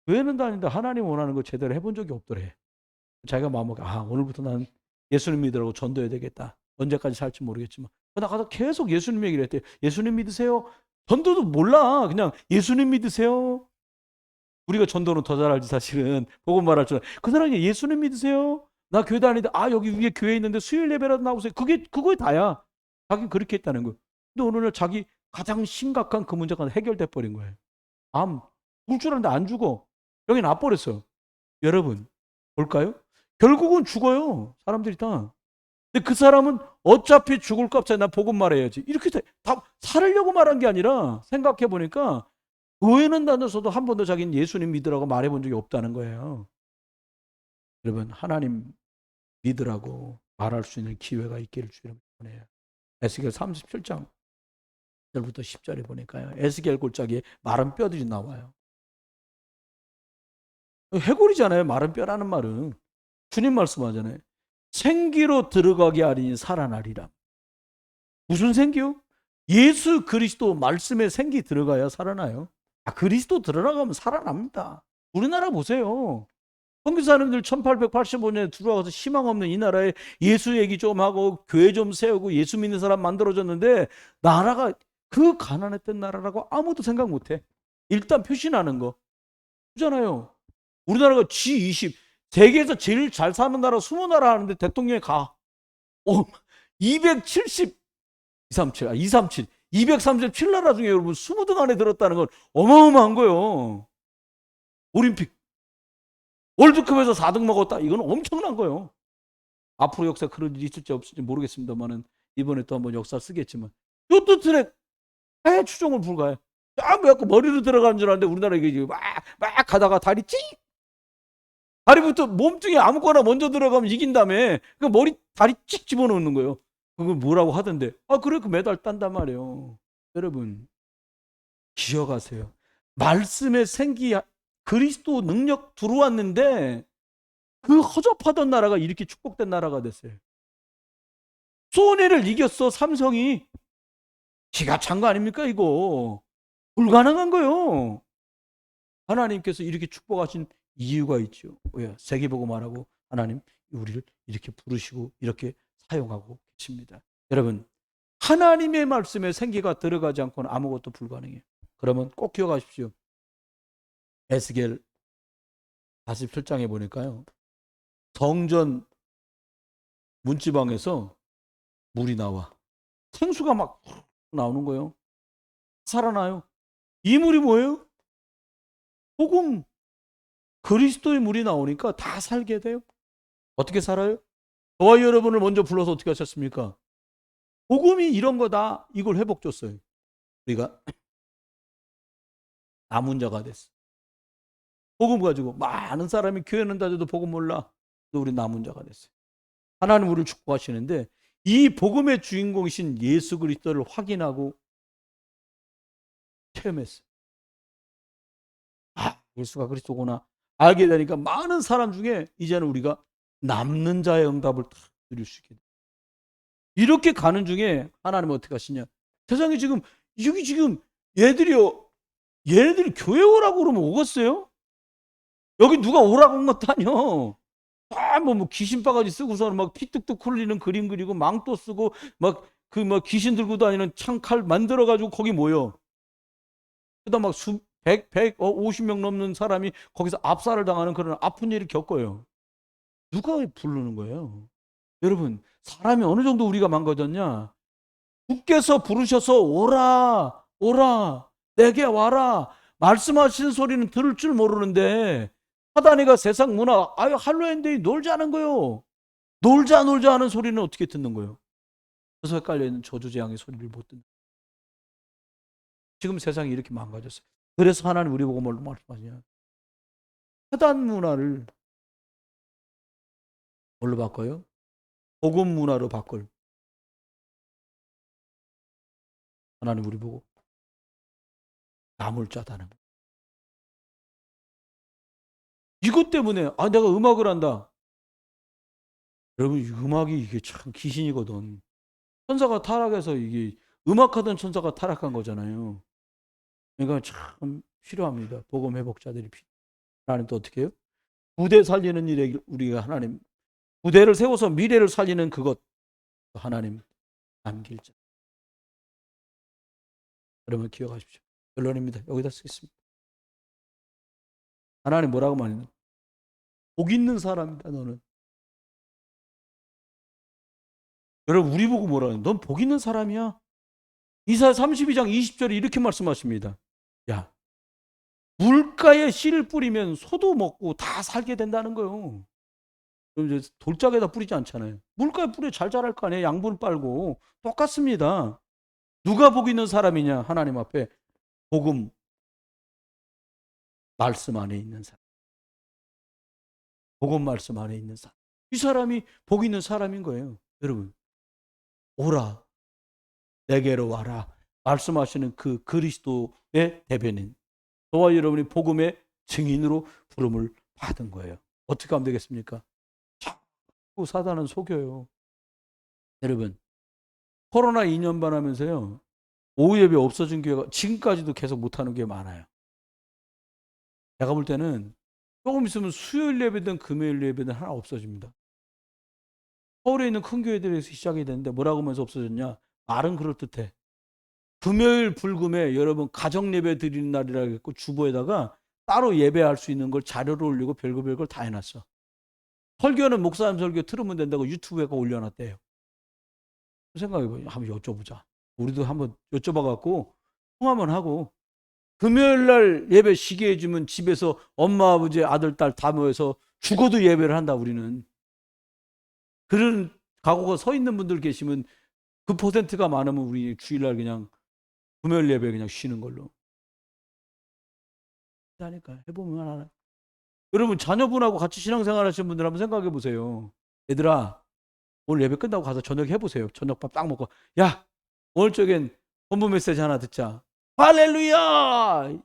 교회는 다니는데 하나님 원하는 거 제대로 해본 적이 없더래. 자기가 마음먹고 오늘부터 나는 예수님 믿으라고 전도해야 되겠다. 언제까지 살지 모르겠지만 나가서 계속 예수님 얘기를 했대. 예수님 믿으세요? 전도도 몰라. 그냥 예수님 믿으세요? 우리가 전도는 더 잘 알지 사실은. 복음 말할 줄. 그 사람이 예수님 믿으세요? 나 교회 다니는데 여기 위에 교회 있는데 수요일 예배라도 나오세요. 그거에 다야. 자기는 그렇게 했다는 거예요. 근데 오늘날 자기 가장 심각한 그 문제가 해결돼 버린 거예요. 죽을 줄 알았는데 안 죽어. 여기 놔버렸어. 여러분 볼까요? 결국은 죽어요. 사람들이 다. 근데 그 사람은 어차피 죽을 것 같아. 나 복음 말해야지. 이렇게 다 살으려고 말한 게 아니라 생각해 보니까 교회는 다녀서도 한 번도 자기는 예수님 믿으라고 말해본 적이 없다는 거예요. 여러분 하나님 믿으라고 말할 수 있는 기회가 있기를 주님 원해요. 에스겔 37장 1절부터 10절에 보니까요. 에스겔 골짜기에 마른 뼈들이 나와요. 해골이잖아요. 마른 뼈라는 말은. 주님 말씀하잖아요. 생기로 들어가게 하리니 살아나리라. 무슨 생기요? 예수 그리스도 말씀에 생기 들어가야 살아나요. 그리스도 들어가면 살아납니다. 우리나라 보세요. 선교사님들 1885년에 들어와서 희망 없는 이 나라에 예수 얘기 좀 하고 교회 좀 세우고 예수 믿는 사람 만들어졌는데 나라가 그 가난했던 나라라고 아무도 생각 못해. 일단 표시나는 거. 그잖아요. 우리나라가 G20 세계에서 제일 잘 사는 나라 20나라 하는데 대통령이 가. 270 237나라 중에 여러분 20등 안에 들었다는 건 어마어마한 거예요. 올림픽 월드컵에서 4등 먹었다. 이건 엄청난 거예요. 앞으로 역사 그런 일이 있을지 없을지 모르겠습니다만은 이번에 또 한번 역사 쓰겠지만 쇼트트랙 해외 추종을 불가해. 쫙 해갖고 머리로 들어가는 줄 알았는데 우리나라 이게 막 가다가 다리 찍! 다리부터 몸뚱이 아무거나 먼저 들어가면 이긴다며. 그 머리 다리 찍 집어넣는 거예요. 그걸 뭐라고 하던데. 그래 그 메달 딴단 말이에요. 여러분 기억하세요. 말씀의 생기 그리스도 능력 들어왔는데 그 허접하던 나라가 이렇게 축복된 나라가 됐어요. 소니를 이겼어 삼성이. 기가 찬 거 아닙니까 이거. 불가능한 거요. 하나님께서 이렇게 축복하신 이유가 있죠. 왜? 세계복음화라고 하나님 우리를 이렇게 부르시고 이렇게 사용하고 계십니다. 여러분 하나님의 말씀에 생기가 들어가지 않고는 아무것도 불가능해요. 그러면 꼭 기억하십시오. 에스겔 47장에 보니까요. 성전 문지방에서 물이 나와. 생수가 막 나오는 거예요. 살아나요. 이 물이 뭐예요? 복음. 그리스도의 물이 나오니까 다 살게 돼요. 어떻게 살아요? 저와 여러분을 먼저 불러서 어떻게 하셨습니까? 복음이 이런 거다. 이걸 회복 줬어요. 우리가 남은 자가 됐어. 복음 가지고 많은 사람이 교회는 다녀도 복음 몰라. 우리 남은 자가 됐어요. 하나님 우리를 축복하시는데 이 복음의 주인공이신 예수 그리스도를 확인하고 체험했어요. 예수가 그리스도구나 알게 되니까 많은 사람 중에 이제는 우리가 남는 자의 응답을 다 드릴 수 있게 돼요. 이렇게 가는 중에 하나님은 어떻게 하시냐. 세상에 지금 여기 지금 얘네들이 교회 오라고 그러면 오겠어요? 여기 누가 오라고 온 것도 아니요. 뭐 귀신 바가지 쓰고서 막 피 뚝뚝 흘리는 그림 그리고 망토 쓰고 막 귀신 들고 다니는 창칼 만들어 가지고 거기 모여. 그다음 막 50명 넘는 사람이 거기서 압살을 당하는 그런 아픈 일을 겪어요. 누가 부르는 거예요? 여러분 사람이 어느 정도 우리가 망가졌냐. 주께서 부르셔서 오라 오라 내게 와라 말씀하시는 소리는 들을 줄 모르는데 사단이가 세상 문화 할로윈데이 놀자는 거요. 놀자 하는 소리는 어떻게 듣는 거예요? 그래서 헷갈려 있는 저주재앙의 소리를 못 듣는. 지금 세상이 이렇게 망가졌어요. 그래서 하나님 우리 보고 뭘로 말씀하시냐. 사단 문화를 뭘로 바꿔요? 복음 문화로 바꿀. 하나님 우리 보고 남을 짜다는 거. 이것 때문에 내가 음악을 한다. 여러분 음악이 이게 참 귀신이거든. 천사가 타락해서 이게 음악하던 천사가 타락한 거잖아요. 그러니까 참 필요합니다. 복음 회복자들이 필요. 하나님 또 어떻게 해요? 부대 살리는 일에 우리가 하나님 부대를 세워서 미래를 살리는 그것 하나님 남길 자. 여러분 기억하십시오. 결론입니다. 여기다 쓰겠습니다. 하나님 뭐라고 말했나? 복 있는 사람이다 너는. 여러분 우리 보고 뭐라 하는? 넌 복 있는 사람이야. 이사야 32장 20절에 이렇게 말씀하십니다. 야 물가에 씨를 뿌리면 소도 먹고 다 살게 된다는 거예요. 그럼 이제 돌짝에다 뿌리지 않잖아요. 물가에 뿌려 잘 자랄 거 아니에요. 양분 빨고 똑같습니다. 누가 복 있는 사람이냐? 하나님 앞에 복음 말씀 안에 있는 사람. 복음 말씀 안에 있는 사람. 이 사람이 복 있는 사람인 거예요. 여러분 오라 내게로 와라 말씀하시는 그 그리스도의 대변인 저와 여러분이 복음의 증인으로 부름을 받은 거예요. 어떻게 하면 되겠습니까? 자꾸 사단은 속여요. 여러분 코로나 2년 반 하면서요 오후 예배 없어진 교회가 지금까지도 계속 못하는 게 많아요. 내가 볼 때는 조금 있으면 수요일 예배든 금요일 예배든 하나 없어집니다. 서울에 있는 큰 교회들에서 시작이 됐는데 뭐라고 하면서 없어졌냐. 말은 그럴듯해. 금요일 불금에 여러분 가정 예배 드리는 날이라 했고 주보에다가 따로 예배할 수 있는 걸 자료를 올리고 별걸 다 해놨어. 설교는 목사님 설교 틀으면 된다고 유튜브에 올려놨대요. 생각해봐요. 한번 여쭤보자. 우리도 한번 여쭤봐갖고 통화만 하고 금요일 날 예배 쉬게 해주면 집에서 엄마 아버지 아들 딸 다 모여서 죽어도 예배를 한다. 우리는 그런 각오가 서 있는 분들 계시면 그 퍼센트가 많으면 우리 주일날 그냥 금요일 예배 그냥 쉬는 걸로. 하니까 해보면 알아요. 여러분 자녀분하고 같이 신앙생활 하시는 분들 한번 생각해 보세요. 얘들아 오늘 예배 끝나고 가서 저녁 해보세요. 저녁밥 딱 먹고 야 오늘 저겐 본부 메시지 하나 듣자. 할렐루야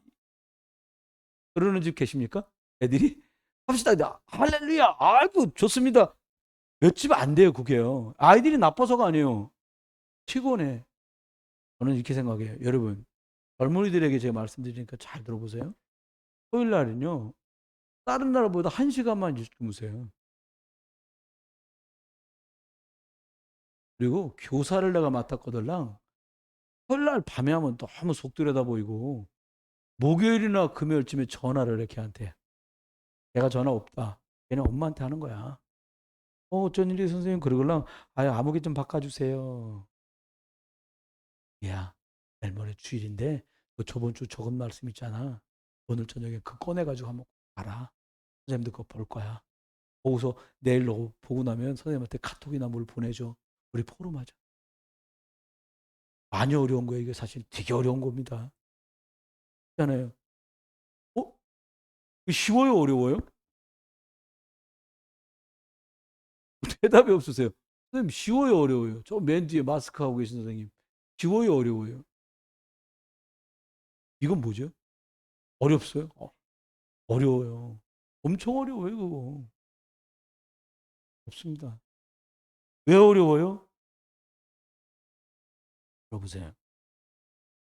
그러는 집 계십니까? 애들이 합시다. 할렐루야 아이고 좋습니다. 몇 집 안 돼요 그게요. 아이들이 나빠서가 아니에요. 피곤해. 저는 이렇게 생각해요. 여러분 젊은이들에게 제가 말씀드리니까 잘 들어보세요. 토요일 날은요 다른 날보다 1시간만 일찍 주무세요. 그리고 교사를 내가 맡았거들랑 토요일 날 밤에 하면 너무 속 들여다 보이고 목요일이나 금요일쯤에 전화를 해 걔한테. 내가 전화 없다. 걔는 엄마한테 하는 거야. 어쩐 일이 선생님 그러길랑 아유 아무개 좀 바꿔주세요. 야 내일 모레 주일인데 너 저번 주 적은 말씀 있잖아. 오늘 저녁에 그거 꺼내가지고 한번 봐라. 선생님도 그거 볼 거야. 보고서 내일 너 보고 나면 선생님한테 카톡이나 뭘 보내줘. 우리 포럼하자. 많이 어려운 거예요. 이게 사실 되게 어려운 겁니다. 있잖아요. 어? 쉬워요? 어려워요? 대답이 없으세요. 선생님 쉬워요? 어려워요? 저 맨 뒤에 마스크 하고 계신 선생님. 쉬워요? 어려워요? 이건 뭐죠? 어렵어요? 어려워요. 엄청 어려워요. 그거. 없습니다. 왜 어려워요? 여보세요.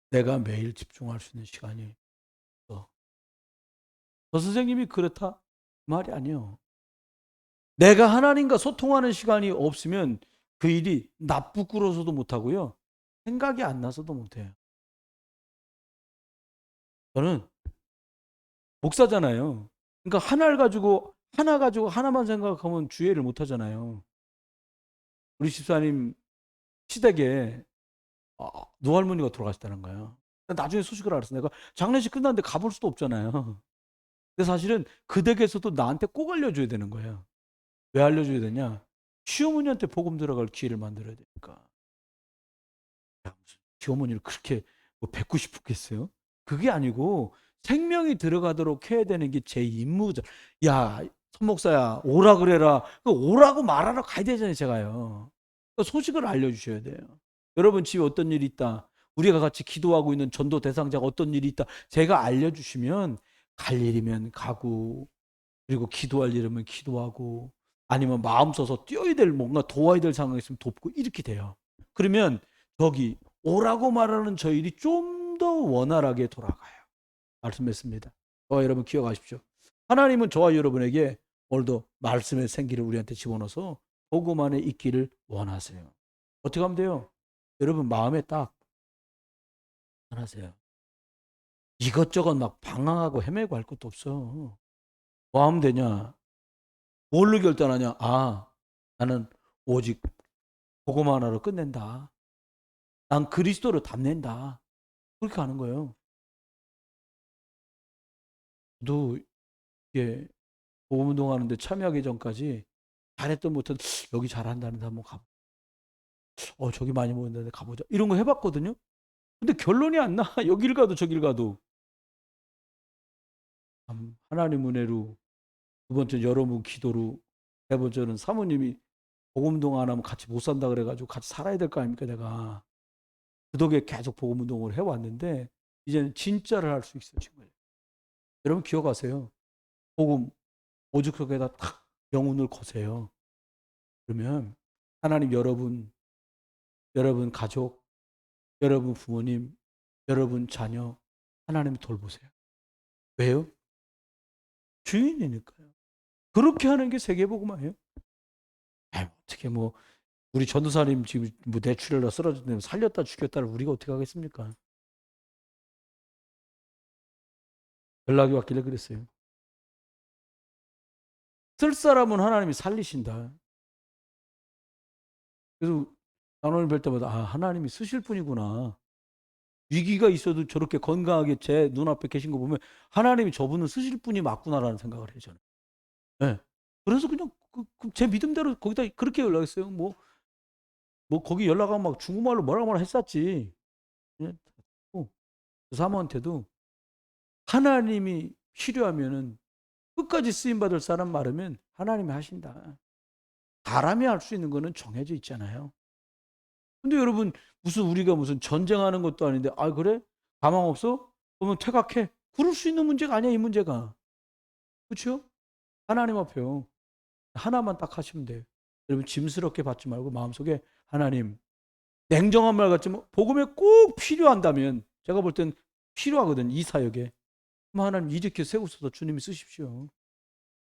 내가 매일 집중할 수 있는 시간이 없어. 저 선생님이 그렇다? 말이 아니에요. 내가 하나님과 소통하는 시간이 없으면 그 일이 나 부끄러워서도 못하고요. 생각이 안 나서도 못해요. 저는 목사잖아요. 그러니까 하나 가지고 하나만 생각하면 주의를 못 하잖아요. 우리 집사님 시댁에 노할머니가 돌아가셨다는 거예요. 나중에 소식을 알았어. 내가 장례식 끝났는데 가볼 수도 없잖아요. 근데 사실은 그 댁에서도 나한테 꼭 알려줘야 되는 거예요. 왜 알려줘야 되냐? 시어머니한테 복음 들어갈 기회를 만들어야 되니까. 야, 무슨 시어머니를 그렇게 뭐 뵙고 싶겠어요? 그게 아니고 생명이 들어가도록 해야 되는 게 제 임무죠. 야, 손목사야, 오라 그래라. 오라고 말하러 가야 되잖아요, 제가요. 그러니까 소식을 알려주셔야 돼요. 여러분 집에 어떤 일이 있다. 우리가 같이 기도하고 있는 전도 대상자가 어떤 일이 있다. 제가 알려주시면 갈 일이면 가고 그리고 기도할 일이면 기도하고 아니면 마음 써서 뛰어야 될 뭔가 도와야 될 상황이 있으면 돕고 이렇게 돼요. 그러면 저기 오라고 말하는 저 일이 좀 더 원활하게 돌아가요. 말씀했습니다. 저와 여러분 기억하십시오. 하나님은 저와 여러분에게 오늘도 말씀의 생기를 우리한테 집어넣어서 복음 안에 있기를 원하세요. 어떻게 하면 돼요? 여러분 마음에 딱 하세요. 이것저것 막 방황하고 헤매고 할 것도 없어. 뭐 하면 되냐? 뭘로 결단하냐? 나는 오직 복음 하나로 끝낸다. 난 그리스도로 담낸다. 그렇게 하는 거예요. 저도 이게 복음 운동하는데 참여하기 전까지 잘했던 못했던 여기 잘한다는데 한번 가보. 저기 많이 모였는데 가보자. 이런 거 해봤거든요. 근데 결론이 안 나. 여길 가도 저길 가도. 하나님 은혜로 두 번째 여러분 기도로 세 번째는 사모님이 복음 운동 안 하면 같이 못 산다 그래가지고 같이 살아야 될 거 아닙니까 내가. 그 덕에 계속 복음 운동을 해왔는데 이제는 진짜를 할 수 있어진 거예요. 여러분 기억하세요. 복음 오죽 속에다 탁 영혼을 거세요. 그러면 하나님 여러분 가족, 여러분 부모님, 여러분 자녀 하나님이 돌보세요. 왜요? 주인이니까요. 그렇게 하는 게 세계복음화예요. 어떻게 뭐 우리 전도사님 지금 뭐 뇌출혈로 쓰러졌는데 살렸다 죽였다를 우리가 어떻게 하겠습니까? 연락이 왔길래 그랬어요. 쓸 사람은 하나님이 살리신다. 그래서 단원을 뵐 때마다 하나님이 쓰실 분이구나. 위기가 있어도 저렇게 건강하게 제 눈앞에 계신 거 보면 하나님이 저분은 쓰실 분이 맞구나라는 생각을 해요 저는. 네. 그래서 그냥 제 믿음대로 거기다 그렇게 연락했어요. 뭐 거기 연락하면 막 중국말로 뭐라 했었지. 그 사모한테도 하나님이 필요하면은 끝까지 쓰임 받을 사람 많으면 하나님이 하신다. 사람이 할 수 있는 거는 정해져 있잖아요. 근데 여러분 무슨 우리가 무슨 전쟁하는 것도 아닌데 아 그래? 가망 없어? 그러면 퇴각해. 그럴 수 있는 문제가 아니야 이 문제가. 그렇죠? 하나님 앞에요. 하나만 딱 하시면 돼요. 여러분 짐스럽게 받지 말고 마음속에 하나님 냉정한 말 같지만 복음에 꼭 필요한다면 제가 볼 땐 필요하거든 이 사역에. 그럼 하나님 이렇게 세우셔서 주님이 쓰십시오.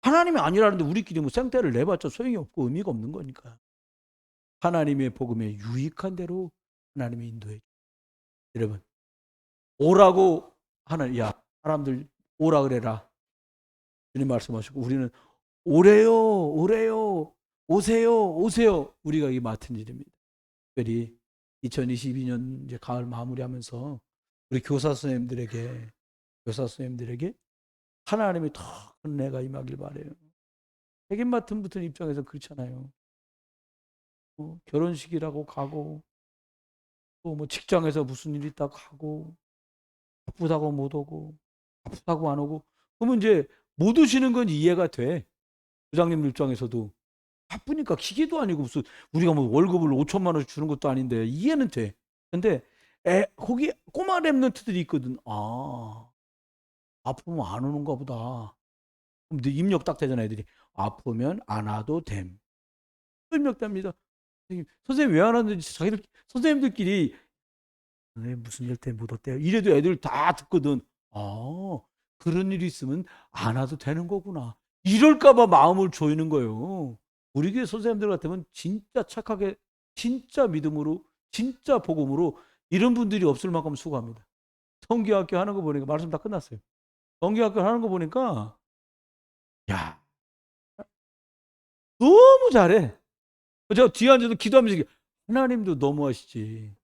하나님이 아니라는데 우리끼리 뭐 생떼를 내봤자 소용이 없고 의미가 없는 거니까. 하나님의 복음에 유익한 대로 하나님이 인도해. 여러분 오라고 하는 야 사람들 오라 그래라. 주님 말씀하시고 우리는 오래요 오래요 오세요 오세요 우리가 이 맡은 일입니다. 특별히 2022년 이제 가을 마무리하면서 우리 교사 선생님들에게 하나님이 더 은혜가 임하길 바래요. 책임 맡은 분들 입장에서 그렇잖아요. 결혼식이라고 가고 또 뭐 직장에서 무슨 일 있다고 가고 바쁘다고 못 오고 바쁘다고 안 오고 그러면 이제 못 오시는 건 이해가 돼. 부장님 입장에서도 바쁘니까 기계도 아니고 무슨 우리가 뭐 월급을 5천만 원씩 주는 것도 아닌데 이해는 돼. 근데 거기 꼬마 랩런트들이 있거든. 아 아프면 안 오는가 보다. 그럼 입력 딱 되잖아 애들이. 아프면 안 와도 됨. 입력됩니다. 선생님 왜 안 왔는지 자기들 선생님들끼리 무슨 일 때문에 못 왔대요. 이래도 애들 다 듣거든. 아 그런 일이 있으면 안 와도 되는 거구나. 이럴까봐 마음을 조이는 거예요. 우리 교회 선생님들 같으면 진짜 착하게 진짜 믿음으로 진짜 복음으로 이런 분들이 없을 만큼 수고합니다. 성기학교 하는 거 보니까 말씀 다 끝났어요. 성기학교 하는 거 보니까 야 너무 잘해. 제가 뒤에 앉아서 기도하면서 하나님도 너무하시지.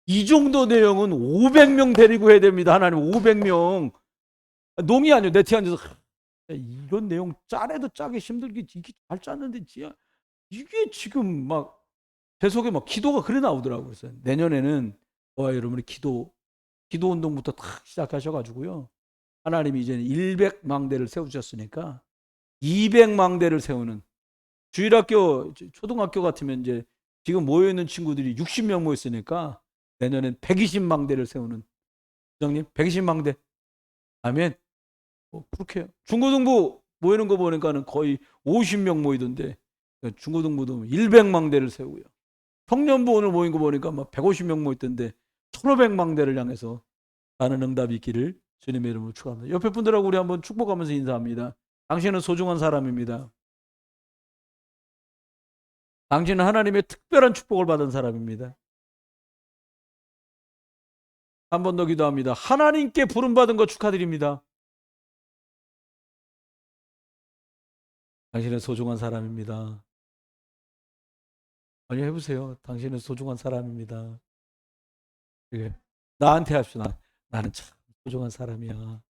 이 정도 내용은 500명 데리고 해야 됩니다. 하나님 500명. 농이 아니에요. 내 뒤에 앉아서 이런 내용 짜래도 짜기 힘들게 이게 잘 짰는데 이게 지금 막 제 속에 막 기도가 그래 나오더라고요. 그래서 내년에는 저와 여러분이 기도 운동부터 탁 시작하셔가지고요. 하나님이 이제는 100망대를 세우셨으니까 200망대를 세우는 주일학교 초등학교 같으면 이제 지금 모여있는 친구들이 60명 모였으니까 내년엔 120망대를 세우는 부장님 120망대 아멘. 그렇게 중고등부 모이는 거 보니까는 거의 50명 모이던데 중고등부도 100망대를 세우고요. 청년부 오늘 모인 거 보니까 막 150명 모였던데 1500망대를 향해서 가는 응답이 있기를 주님의 이름으로 축원합니다. 옆에 분들하고 우리 한번 축복하면서 인사합니다. 당신은 소중한 사람입니다. 당신은 하나님의 특별한 축복을 받은 사람입니다. 한 번 더 기도합니다. 하나님께 부름받은 거 축하드립니다. 당신은 소중한 사람입니다. 아니 해보세요. 당신은 소중한 사람입니다. 예. 나한테 합시다. 나는 참 소중한 사람이야.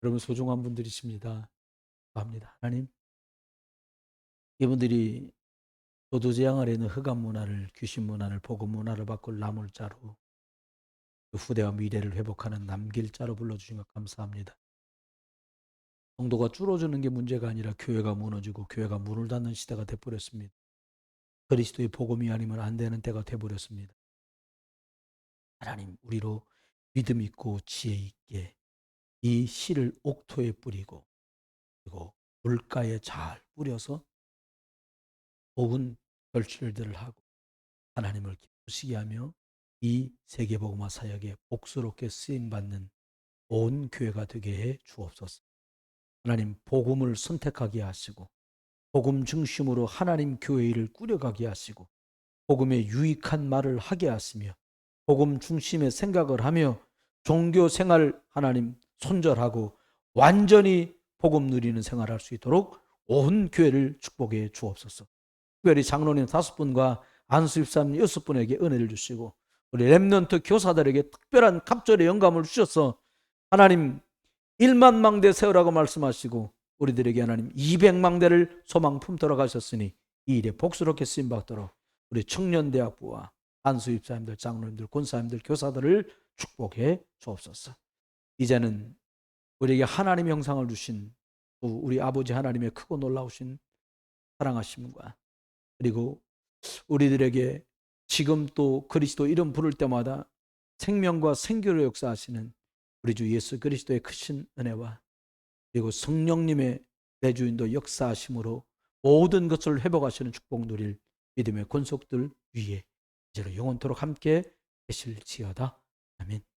여러분 소중한 분들이십니다. 합니다. 하나님 이분들이 도두제양 아래 있는 흑암 문화를 귀신 문화를 복음 문화를 바꿀 나물자로 후대와 미래를 회복하는 남길자로 불러주신 것 감사합니다. 성도가 줄어드는 게 문제가 아니라 교회가 무너지고 교회가 문을 닫는 시대가 돼버렸습니다. 그리스도의 복음이 아니면 안 되는 때가 돼버렸습니다. 하나님 우리로 믿음 있고 지혜 있게 이 씨를 옥토에 뿌리고 그리고 물가에 잘 뿌려서 복은 결실들을 하고 하나님을 기쁘시게 하며 이 세계복음화 사역에 복스럽게 쓰임받는 온 교회가 되게 해 주옵소서. 하나님 복음을 선택하게 하시고 복음 중심으로 하나님 교회 일을 꾸려가게 하시고 복음에 유익한 말을 하게 하시며 복음 중심의 생각을 하며 종교 생활 하나님 손절하고 완전히 복음 누리는 생활을 할 수 있도록 온 교회를 축복해 주옵소서. 특별히 장로님 5분과 안수 집사님 6분에게 은혜를 주시고 우리 렘넌트 교사들에게 특별한 갑절의 영감을 주셔서 하나님 1만망대 세우라고 말씀하시고 우리들에게 하나님 200망대를 소망 품도록 하셨으니 이 일에 복스럽게 쓰임받도록 우리 청년대학부와 안수 집사님들, 장로님들, 권사님들, 교사들을 축복해 주옵소서. 이제는 우리에게 하나님의 형상을 주신 우리 아버지 하나님의 크고 놀라우신 사랑하심과, 그리고 우리들에게 지금 또 그리스도 이름 부를 때마다 생명과 생기로 역사하시는 우리 주 예수 그리스도의 크신 은혜와, 그리고 성령님의 내주인도 역사하심으로 모든 것을 회복하시는 축복 누릴 믿음의 권속들 위에 이제로 영원토록 함께 계실지어다. 아멘.